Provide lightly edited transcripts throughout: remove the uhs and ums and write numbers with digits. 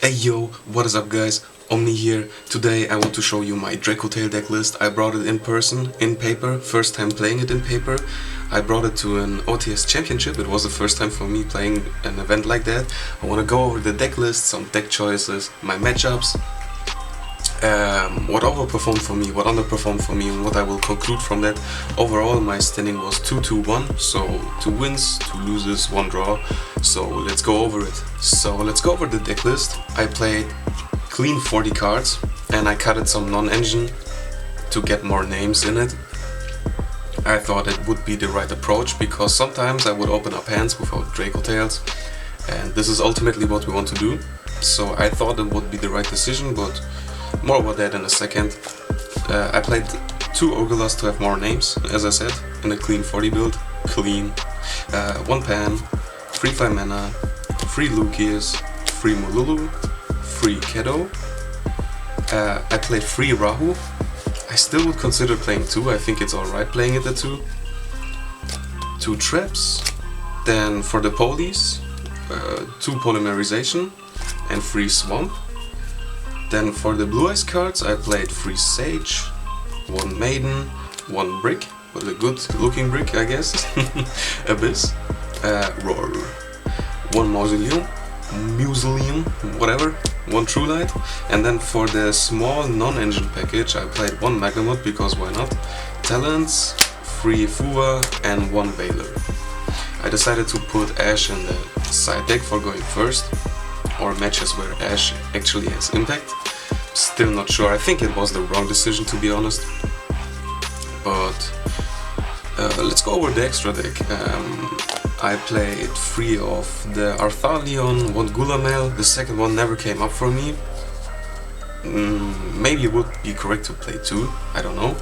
Hey yo, what is up guys? Omni here. Today I want to show you my Dracotail deck list. I brought it in person, in paper, first time playing it in paper. I brought it to an OTS Championship. It was the first time for me playing an event like that. I want to go over the deck list, some deck choices, my matchups, what overperformed for me, what underperformed for me, and what I will conclude from that. Overall my standing was 2-2-1, so 2 wins, 2 losses, 1 draw. So let's go over it. So let's go over the deck list. I played clean 40 cards and I cutted some non-engine to get more names in it. I thought it would be the right approach because sometimes I would open up hands without Dracotails, and this is ultimately what we want to do. So I thought it would be the right decision, but more about that in a second. I played 2 Urgulas to have more names, as I said, in a clean 40 build. Clean. 1 Pan, 3 5 mana, 3 Lucius, 3 Mululu, 3 Kedo. I played 3 Rahu. I still would consider playing 2, I think it's alright playing it at 2. 2 Traps. Then for the Polies, 2 Polymerization and 3 Swamp. Then for the Blue-Eyes cards I played 3 Sage, 1 Maiden, 1 Brick, but a good looking brick I guess, Abyss, Roar, 1 Mausoleum, whatever, 1 True Light, and then for the small non-engine package I played 1 Magnamhut because why not, Talents, 3 Fua and 1 Veiler. I decided to put Ash in the side deck for going first, or matches where Ash actually has impact. Still not sure, I think it was the wrong decision to be honest. But let's go over the extra deck. I played 3 of the Arthalion, 1 Gulamel, the second one never came up for me. Maybe it would be correct to play 2, I don't know.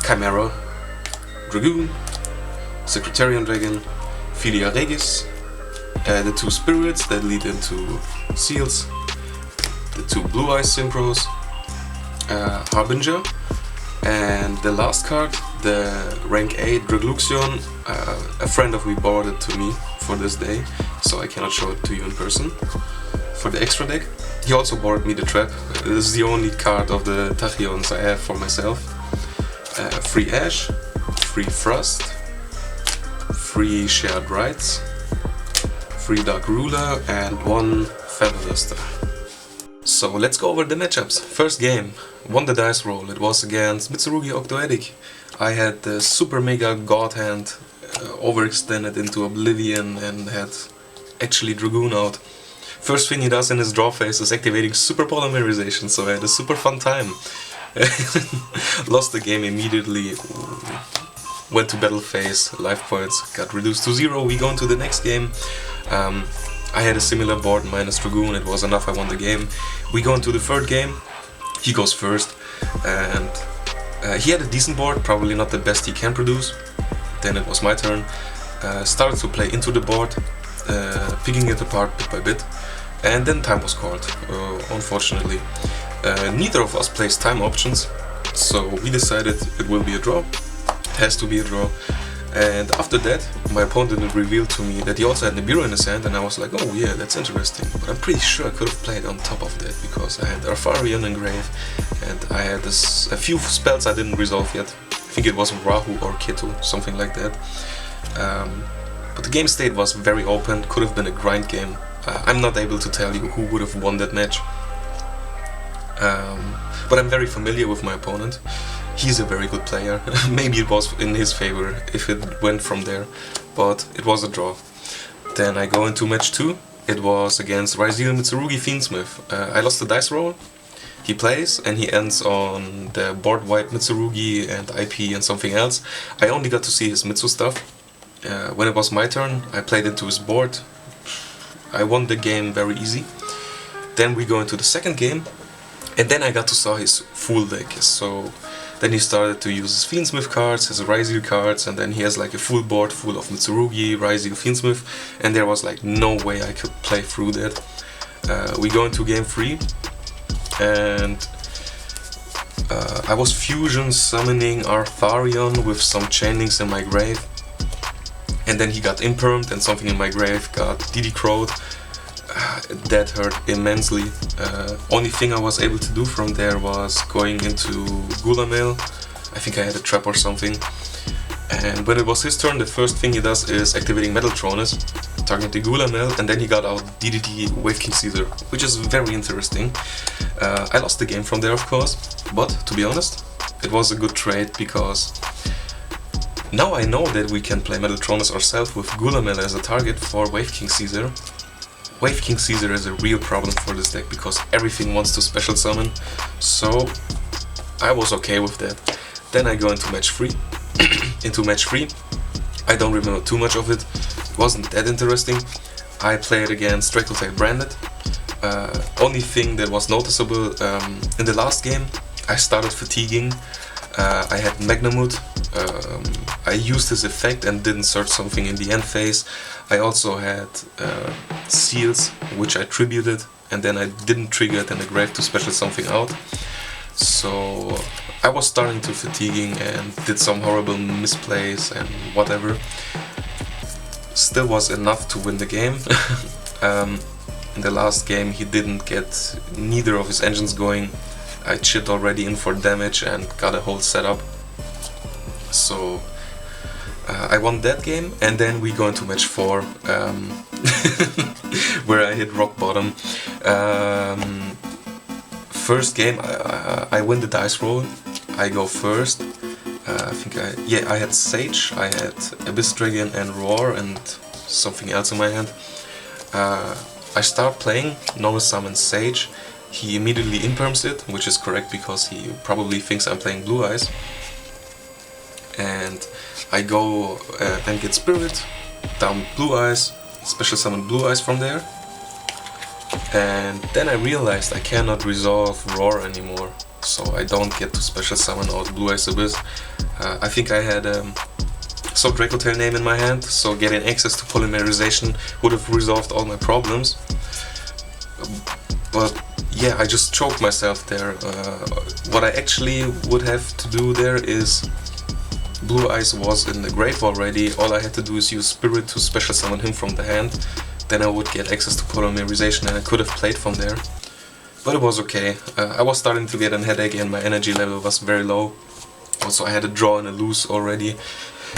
Chimera, Dragoon, Secretarian Dragon, Philia Regis, the 2 Spirits that lead into Seals, the 2 Blue-Eyes Synchros, Harbinger, and the last card, the rank 8 Dragluxion. A friend of me bought it to me for this day, so I cannot show it to you in person. For the extra deck, he also bought me the Trap. This is the only card of the Tachyons I have for myself. 3 Ash, 3 Frost, 3 Shared Rights, 3 Dark Ruler and 1 Featherluster. So let's go over the matchups. First game, won the dice roll. It was against Mitsurugi Octoedic. I had the Super Mega God Hand overextended into Oblivion and had actually Dragoon out. First thing he does in his draw phase is activating Super Polymerization, so I had a super fun time. Lost the game immediately. Went to battle phase, life points got reduced to 0. We go into the next game. I had a similar board minus Dragoon, it was enough, I won the game. We go into the third game, he goes first, and he had a decent board, probably not the best he can produce. Then it was my turn, started to play into the board, picking it apart bit by bit, and then time was called, unfortunately. Neither of us plays time options, so we decided it will be a draw. It has to be a draw. And after that, my opponent revealed to me that he also had Nibiru in his hand, and I was like, oh yeah, that's interesting. But I'm pretty sure I could have played on top of that, because I had Artharion in grave, and I had a few spells I didn't resolve yet. I think it was Rahu or Ketu, something like that. But the game state was very open, could have been a grind game. I'm not able to tell you who would have won that match. But I'm very familiar with my opponent. He's a very good player. Maybe it was in his favor if it went from there, but it was a draw. Then I go into match 2. It was against Ryzeal Mitsurugi Fiendsmith. I lost the dice roll. He plays and he ends on the board wipe Mitsurugi and IP and something else. I only got to see his Mitsu stuff. When it was my turn, I played into his board. I won the game very easy. Then we go into the second game, and then I got to saw his full deck. So then he started to use his Fiendsmith cards, his Ryzeal cards, and then he has like a full board full of Mitsurugi, Ryzeal, Fiendsmith, and there was like no way I could play through that. We go into game 3, and I was fusion summoning Artharion with some chainlinks in my grave. And then he got impermed and something in my grave got DD crowed. that hurt immensely. Only thing I was able to do from there was going into Gula Mail. I think I had a trap or something. And when it was his turn, the first thing he does is activating Metaltronus, targeting Gula Mail, and then he got out DDT Wave King Caesar, which is very interesting. I lost the game from there, of course, but to be honest, it was a good trade because now I know that we can play Metaltronus ourselves with Gula Mail as a target for Wave King Caesar. Wave King Caesar is a real problem for this deck because everything wants to special summon, so I was okay with that. Then I go into match 3. Into match 3, I don't remember too much of it, wasn't that interesting. I played against Dracotail branded. Only thing that was noticeable, in the last game I started fatiguing. I had Magnamhut, I used his effect and didn't search something in the end phase. I also had Seals, which I tributed, and then I didn't trigger it in the grave to special something out. So I was starting to fatiguing and did some horrible misplays and whatever. Still was enough to win the game. In the last game he didn't get neither of his engines going. I chipped already in for damage and got a whole setup. So I won that game, and then we go into match 4 where I hit rock bottom. First game I win the dice roll, I go first. I had Sage, I had Abyss Dragon and Roar and something else in my hand. I start playing, normal summon Sage. He immediately imperms it, which is correct because he probably thinks I'm playing Blue-Eyes. And I go and get Spirit, down Blue-Eyes, special summon Blue-Eyes from there. And then I realized I cannot resolve Roar anymore, so I don't get to special summon out Blue-Eyes Abyss. I think I had some Dracotail name in my hand, so getting access to polymerization would have resolved all my problems. But yeah, I just choked myself there. What I actually would have to do there is, Blue-Eyes was in the grave already, all I had to do is use Spirit to special summon him from the hand. Then I would get access to polymerization and I could have played from there. But it was okay. I was starting to get a headache and my energy level was very low. Also I had a draw and a lose already.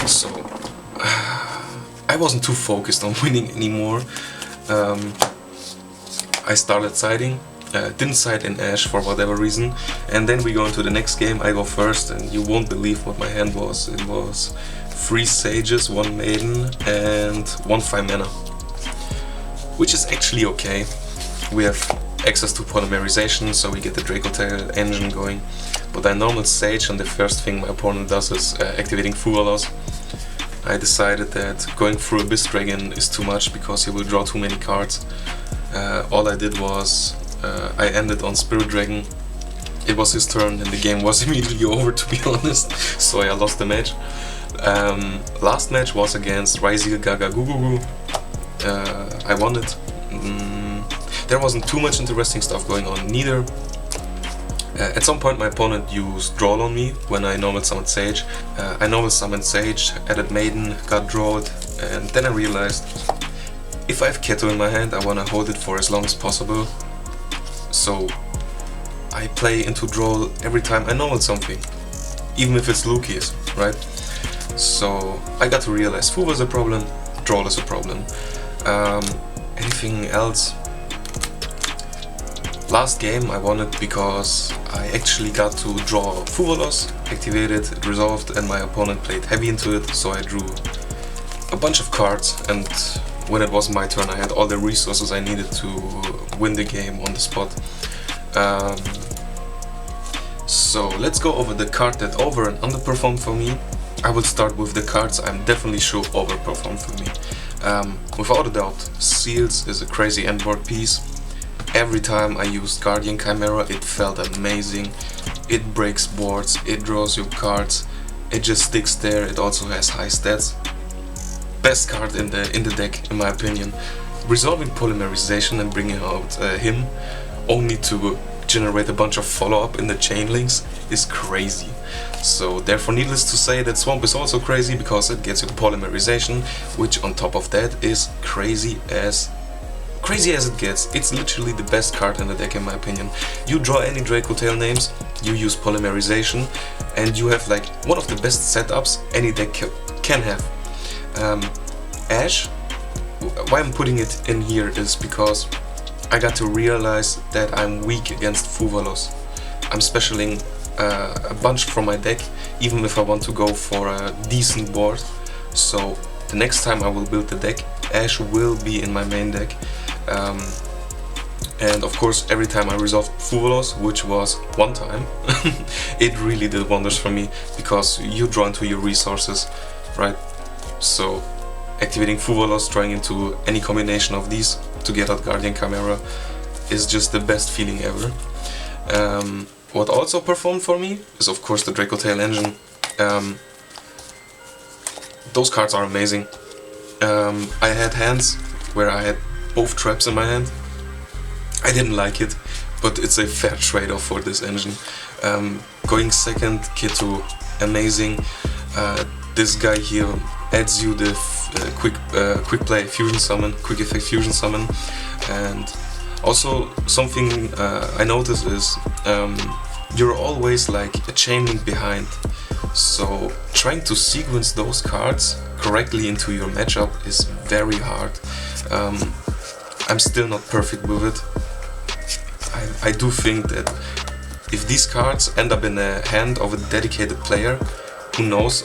So I wasn't too focused on winning anymore. I started siding. Didn't side in Ash for whatever reason. And then we go into the next game. I go first and you won't believe what my hand was. It was 3 Sages, 1 Maiden and 1 5 mana. Which is actually okay. We have access to polymerization, so we get the Dracotail engine going. But I normal Sage and the first thing my opponent does is activating Fugalos. I decided that going through Abyss Dragon is too much because he will draw too many cards. All I did was I ended on Spirit Dragon. It was his turn and the game was immediately over, to be honest, so I lost the match. Last match was against Ryzeel Gaga Gugugu. I won it. There wasn't too much interesting stuff going on neither. At some point my opponent used Draw on me when I normal summoned Sage. I normal summoned Sage, added Maiden, got Drawed, and then I realized if I have Keto in my hand I wanna hold it for as long as possible. So I play into Draw every time I normal something, even if it's Luki's, right? So I got to realize Fu was a problem, Draw is a problem. Anything else? Last game I won it because I actually got to draw Fugalos, activated, it resolved, and my opponent played heavy into it, so I drew a bunch of cards, and when it was my turn I had all the resources I needed to win the game on the spot. So let's go over the card that over and underperformed for me. I will start with the cards I'm definitely sure overperformed for me. Without a doubt, Seals is a crazy endboard piece. Every time I used Guardian Chimera it felt amazing. It breaks boards, it draws you cards, it just sticks there, it also has high stats. Best card in the deck in my opinion. Resolving polymerization and bringing out him only to generate a bunch of follow-up in the chain links is crazy. So therefore needless to say that Swamp is also crazy because it gets you polymerization, which on top of that is crazy as crazy as it gets, it's literally the best card in the deck in my opinion. You draw any Dracotail names, you use polymerization, and you have like one of the best setups any deck can have. Ash, why I'm putting it in here is because I got to realize that I'm weak against Fuvalos. I'm specialing a bunch from my deck, even if I want to go for a decent board. So the next time I will build the deck, Ash will be in my main deck. And of course, every time I resolved Fuvalos, which was one time, it really did wonders for me, because you draw into your resources, right? So activating Fuvalos, drawing into any combination of these to get out Guardian Chimera is just the best feeling ever. What also performed for me is of course the Dracotail engine. Those cards are amazing. I had hands where I had both traps in my hand. I didn't like it, but it's a fair trade-off for this engine. Going second, Kitu, amazing. This guy here adds you the quick play fusion summon, quick effect fusion summon, and also something I noticed is you're always like a chain link behind. So trying to sequence those cards correctly into your matchup is very hard. I'm still not perfect with it. I do think that if these cards end up in the hand of a dedicated player who knows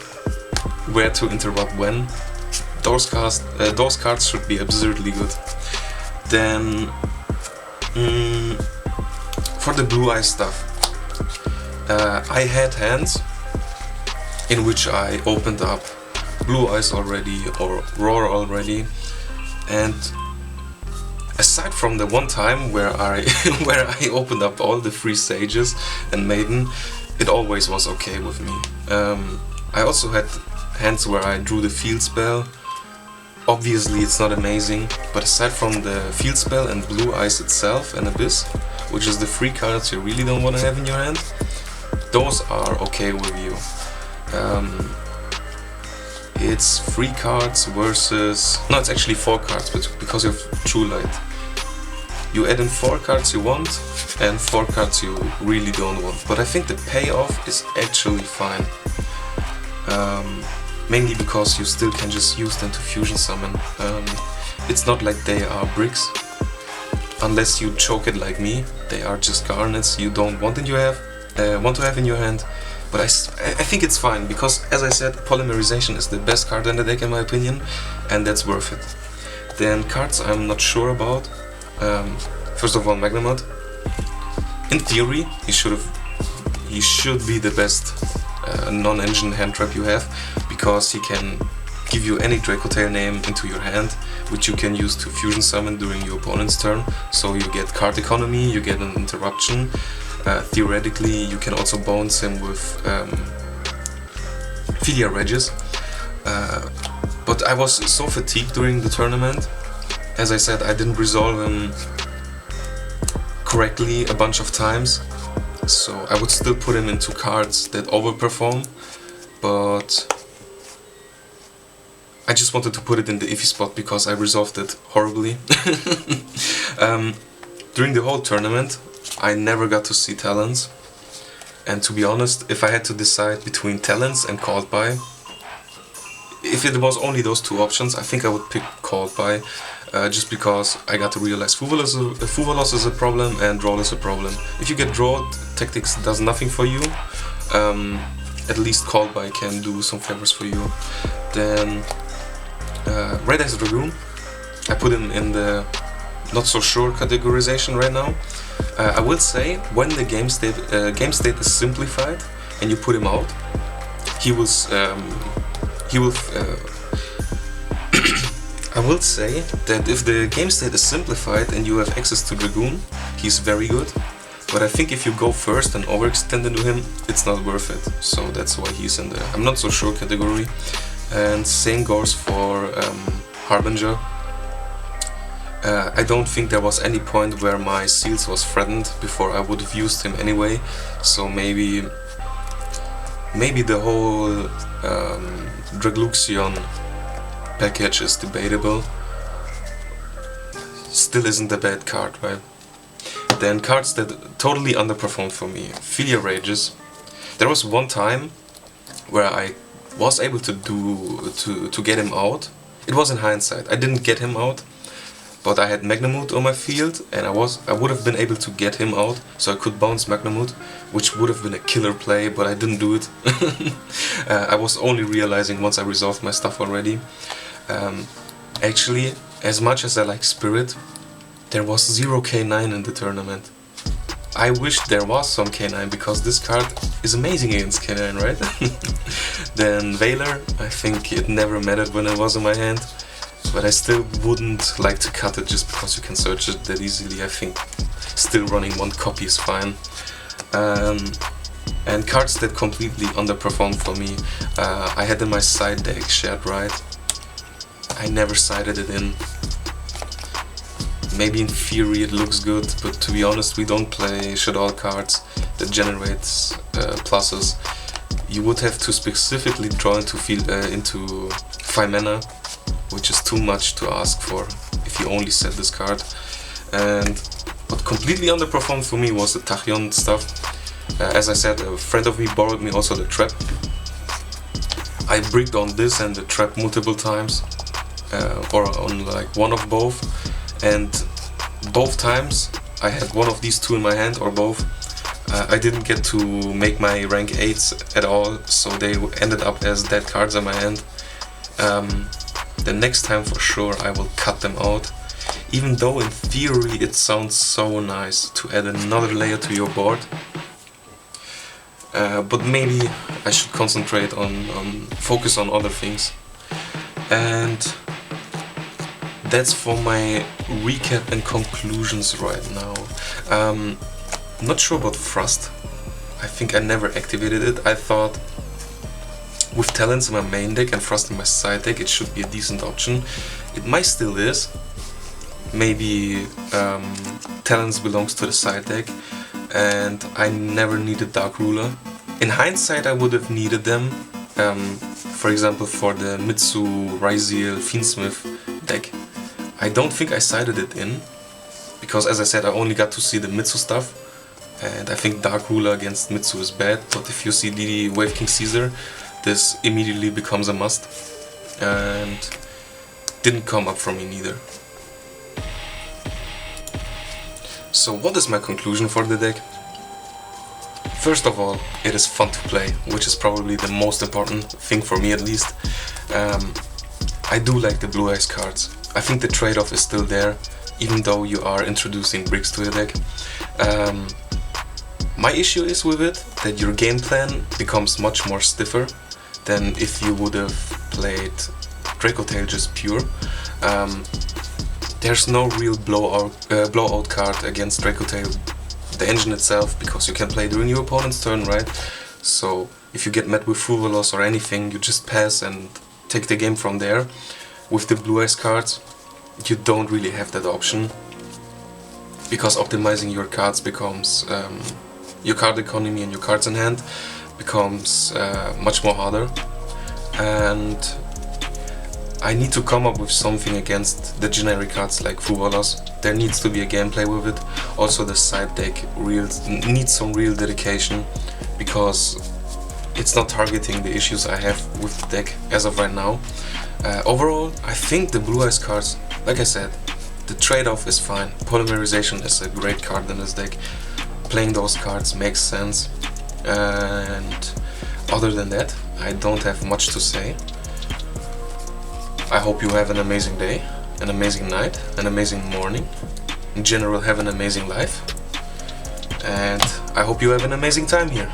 where to interrupt when, those cards should be absurdly good. Then for the Blue-Eyes stuff, I had hands in which I opened up Blue-Eyes already or Roar already, and aside from the one time where I opened up all the 3 Sages and Maiden, it always was okay with me. I also had hands where I drew the field spell. Obviously it's not amazing, but aside from the field spell and Blue-Eyes itself and Abyss, which is the 3 cards you really don't want to have in your hand, those are okay with you. It's 3 cards versus... no, it's actually 4 cards, but because you have True Light. You add in 4 cards you want and 4 cards you really don't want. But I think the payoff is actually fine. Mainly because you still can just use them to fusion summon. It's not like they are bricks. Unless you choke it like me, they are just garnets you don't want to have in your hand. But I think it's fine, because as I said, polymerization is the best card in the deck in my opinion, and that's worth it. Then cards I'm not sure about. First of all, Magnamhut. In theory, he should be the best non-engine hand trap you have, because he can give you any Dracotail name into your hand, which you can use to fusion summon during your opponent's turn. So you get card economy, you get an interruption. Theoretically, you can also bounce him with Philia Regis. But I was so fatigued during the tournament. As I said, I didn't resolve him correctly a bunch of times. So I would still put him into cards that overperform, but I just wanted to put it in the iffy spot because I resolved it horribly. During the whole tournament, I never got to see Talons, and to be honest, if I had to decide between Talons and Called By, if it was only those 2 options, I think I would pick Called By, just because I got to realize Fuvalos is a problem and Draw is a problem. If you get Draw, Tactics does nothing for you. At least Called By can do some favors for you. Then Red-Eyes Dragoon, I put him in the not so sure categorization right now. I will say, when the game state is simplified and you put him out, he will I will say that if the game state is simplified and you have access to Dragoon, he's very good. But I think if you go first and overextend into him, it's not worth it. So that's why he's in the I'm not so sure category. And same goes for Harbinger. I don't think there was any point where my seals was threatened before I would have used him anyway. So maybe the whole Dragluxion package is debatable. still isn't a bad card, right? Then cards that totally underperformed for me. Filia Rages. There was one time where I was able to get him out. It was in hindsight. I didn't get him out, but I had Magnamhut on my field, and I would have been able to get him out, so I could bounce Magnamhut, which would have been a killer play, but I didn't do it. I was only realizing once I resolved my stuff already. Actually, as much as I like Spirit, there was 0 K9 in the tournament. I wish there was some K9, because this card is amazing against K9, right? Then Veiler, I think it never mattered when it was in my hand, but I still wouldn't like to cut it just because you can search it that easily. I think still running one copy is fine. And cards that completely underperformed for me, I had in my side deck Shared Right. I never sided it in. Maybe in theory it looks good, but to be honest, we don't play Shadow cards that generates pluses. You would have to specifically draw into 5 mana, which is too much to ask for if you only set this card. And what completely underperformed for me was the Tachyon stuff. As I said, a friend of me borrowed me also the trap. I bricked on this and the trap multiple times, or on like one of both, and both times I had one of these two in my hand, or both. I didn't get to make my rank 8s at all, so they ended up as dead cards in my hand. The next time for sure I will cut them out, even though in theory it sounds so nice to add another layer to your board. But maybe I should concentrate on focus on other things. And that's for my recap and conclusions right now. Not sure about Thrust. I think I never activated it. I thought with Talents in my main deck and Thrust in my side deck it should be a decent option. It might still is. Maybe Talents belongs to the side deck and I never needed Dark Ruler. In hindsight I would have needed them, for example for the Mitsu, Ryziel, Fiendsmith deck. I don't think I sided it in, because as I said I only got to see the Mitsu stuff, and I think Dark Ruler against Mitsu is bad, but if you see the Wave King Caesar, this immediately becomes a must, and didn't come up for me neither. So what is my conclusion for the deck? First of all, it is fun to play, which is probably the most important thing for me at least. I do like the Blue-Eyes cards. I think the trade-off is still there, even though you are introducing bricks to your deck. My issue is with it that your game plan becomes much more stiffer than if you would have played Dracotail just pure. There's no real blowout card against Dracotail, the engine itself, because you can play during your opponent's turn, right? So if you get met with Frugal Loss or anything, you just pass and take the game from there. With the Blue-Eyes cards, you don't really have that option, because optimizing your cards becomes, your card economy and your cards in hand becomes much more harder. And I need to come up with something against the generic cards like Fruvalos. There needs to be a gameplay with it. Also the side deck needs some real dedication, because it's not targeting the issues I have with the deck as of right now. Overall, I think the Blue-Eyes cards, like I said, the trade-off is fine. Polymerization is a great card in this deck. Playing those cards makes sense. And other than that, I don't have much to say. I hope you have an amazing day, an amazing night, an amazing morning. In general, have an amazing life. And I hope you have an amazing time here.